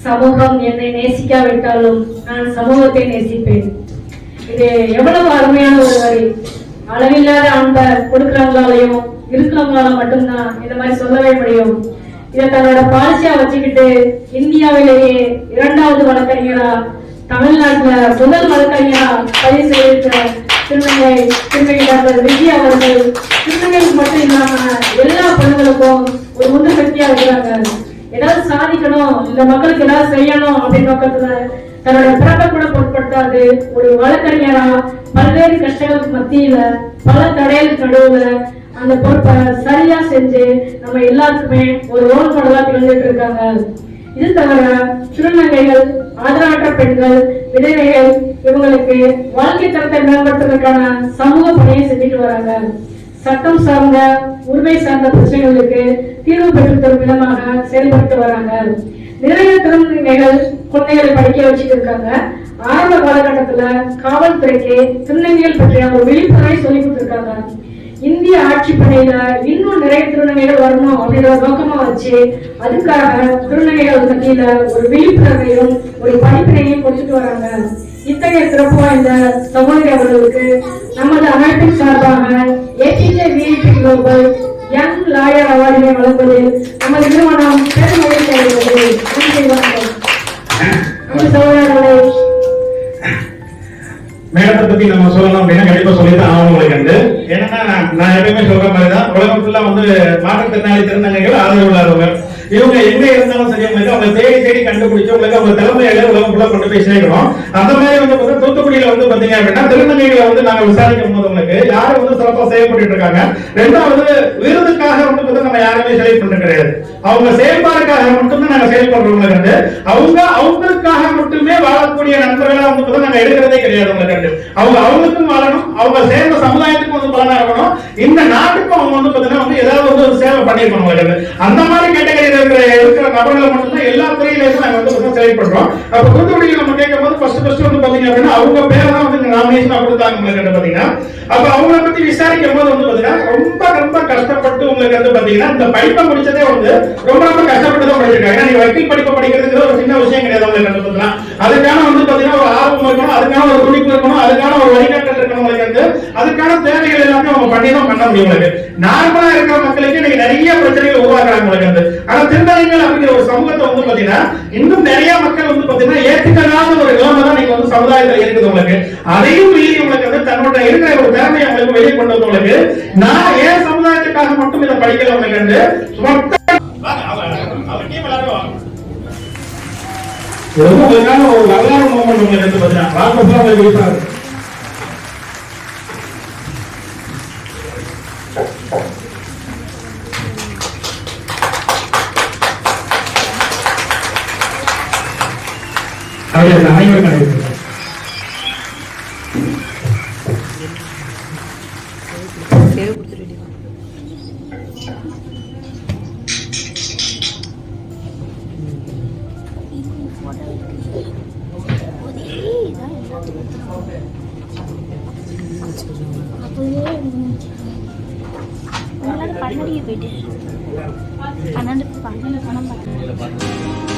சமூகம் என்னை நேசிக்காவிட்டாலும் நான் சமூகத்தை நேசிப்பேன். இது எவ்வளவு அருமையான ஒரு வரி. அளவில்லாத அன்பை கொடுக்கிறவங்களாலையும் இருக்கிறவங்களால மட்டும்தான் இந்த மாதிரி சொல்லவே முடியும். இதை தன்னோட பாலிசியா வச்சுக்கிட்டு இந்தியாவிலேயே 2வது வழக்கறிஞரா, தமிழ்நாட்டுல முதல் வழக்கறிஞரா பதிவு செய்திருக்கிற திருநங்கை டாக்டர் விஜய் அவர்கள் திருநங்கைக்கு மட்டும் இல்லாம எல்லா பெண்களுக்கும் ஒரு உந்து சக்தியா இருக்கிறாங்க. ஏதாவது சாதிக்கணும், இந்த மக்களுக்கு ஏதாவது செய்யணும் அப்படின்னு நோக்கத்துல தன்னோட பிறப்பை கூட பொருட்படுத்தாது ஒரு வழக்கறிஞரா பல்வேறு கஷ்டங்களுக்கு மத்தியில பல தடைகளுக்கு நடுவுல அந்த பொறுப்பை சரியா செஞ்சு நம்ம எல்லாருக்குமே ஒரு ரோல் மாடலா திகழ்ந்துட்டு இருக்காங்க. இது தவிர திருநங்கைகள், ஆதரவற்ற பெண்கள், விதவைகள் இவங்களுக்கு வாழ்க்கை தரத்தை மேம்படுத்துவதற்கான சமூக பணியை செஞ்சுட்டு வராங்க. சட்டம் சார்ந்த உரிமை சார்ந்த பிரச்சனைகளுக்கு தீர்வு பெற்று தரும் விதமாக செயல்பட்டு வராங்க. நிறைய திருநங்கைகள் குழந்தைகளை படிக்க வச்சுட்டு இருக்காங்க. ஆரம்ப காலகட்டத்துல காவல்துறைக்கு திருநங்கைகள் பற்றிய ஒரு விழிப்புணர்வை சொல்லி கொடுத்திருக்காங்க. இந்திய ஆட்சி பணியில இன்னும் நிறைய திருநங்கைகள் வரணும் அப்படின்ற நோக்கமா வச்சு அதுக்காக திருநங்கைகள் மத்தியில ஒரு விழிப்புணர்வையும் ஒரு படிப்பினையும் கொடுத்துட்டு வராங்க. இத்தகைய சிறப்பு வாய்ந்த சகோதரி அவர்களுக்கு நமது அமைப்பின் சார்பாக APJ VIP global young lawyer அவார்டினை வழங்குவதில் நமது நிறுவனம் பெரும் மகிழ்ச்சி அடைகிறது. சகோதரர்களை மேடத்தை பத்தி நம்ம சொல்லணும் அப்படின்னா கண்டிப்பா சொல்லித்தான் ஆகணும் உங்களுக்கு. ஏன்னா நான் எப்பயுமே சொல்ற மாதிரிதான் உலகம் ஃபுல்லா மாற்றுத்திறனாளி திருநங்கைகள் ஆதரவு உள்ளவங்க. இவங்க எங்க இருந்தாலும் சரி அவங்க தேடி தேடி கண்டுபிடிச்சு உங்களுக்கு அவங்க தலைமையில உலகம் ஃபுல்லா கொண்டு போய் சேர்க்கணும். அந்த மாதிரி தூத்துக்குடியில பாத்தீங்க அப்படின்னா திருநங்கைகளை நாங்க விசாரிக்கும் போது உங்களுக்கு யாரும் சிறப்பா செயல்பட்டு இருக்காங்க. 2வது விருதுக்காக நம்ம யாருமே செலக்ட் பண்றது கிடையாது. அவங்க செயல்பாடுக்காக மட்டும்தான் நாங்க செயல்படுறவங்களுக்கு அவங்களுக்காக மட்டுமே வாழக்கூடிய நண்பர்களா நாங்க எடுக்கிறதே கிடையாது. உங்களுக்கு அவங்க அவங்களுக்கும் வாழணும், அவங்க சேர்ந்த சமுதாயத்துக்கும் பலனா இருக்கணும், இந்த நாட்டுக்கும் அவங்க ஏதாவது ஒரு சேவை பண்ணிருக்கணும். அந்த மாதிரி கேட்டகரியில் இருக்கிற நபர்களை மட்டும்தான் எல்லா துறையிலும் நாங்க செலக்ட் பண்றோம். அப்ப தூத்துக்குடியில் நம்ம கேட்கும் போது ஃபர்ஸ்ட் பாத்தீங்க அப்படின்னா அவங்க பேரை தான் நாமினேஷன் கொடுத்தாங்க பாத்தீங்கன்னா. அப்ப அவங்களை பத்தி விசாரிக்கும் போது பாத்தீங்கன்னா ரொம்ப கஷ்டப்பட்டு உங்களுக்கு பாத்தீங்கன்னா இந்த படிப்பை முடிச்சதே ரொம்ப கஷ்டப்பட்டு தான் படிச்சிருக்காங்க. ஏன்னா நீ வக்கீல் படிப்பை படிக்கிறதுக்கு ஒரு சின்ன விஷயம் கிடையாது. உங்களுக்கு அதுக்கான பாத்தீங்கன்னா ஒரு ஆர்வம் இருக்கணும், அதுக்கான ஒரு துடிப்பு இருக்கணும், அதுக்கான ஒரு வழிகாட்டல் இருக்கணும். அதுக்கான தேவைகள் எல்லாமே அவங்க பண்ணி தான் பண்ண முடியும். நார்மலா இருக்கிற மக்களுக்கு இன்னைக்கு நிறைய பிரச்சனைகள் உருவாக்குறாங்க. ஆனா திருநங்கைகள் அப்படிங்கிற ஒரு சமூகத்தை பாத்தீங்கன்னா இன்னும் நிறைய மக்கள் பாத்தீங்கன்னா ஏற்றுக்காத ஒரு நிலைமை தான் நீங்க சமுதாயத்தில் இருக்குது. உங்களுக்கு அதையும் மீறி உங்களுக்கு தன்னோட இருக்கிற ஒரு திறமையை உங்களுக்கு வெளியே கொண்டு வந்தவங்களுக்கு நான் ஏன் சமுதாயத்துக்காக மட்டும் இதை படிக்கல உங்களுக்கு ஒரு வரலாறு மூமெண்ட் உங்களுக்கு பாத்தீங்கன்னா அனைவரும் நடைபெறும். அப்போயே உங்களால் 12 போயிட்டு 12 பணம் பார்த்தேன்.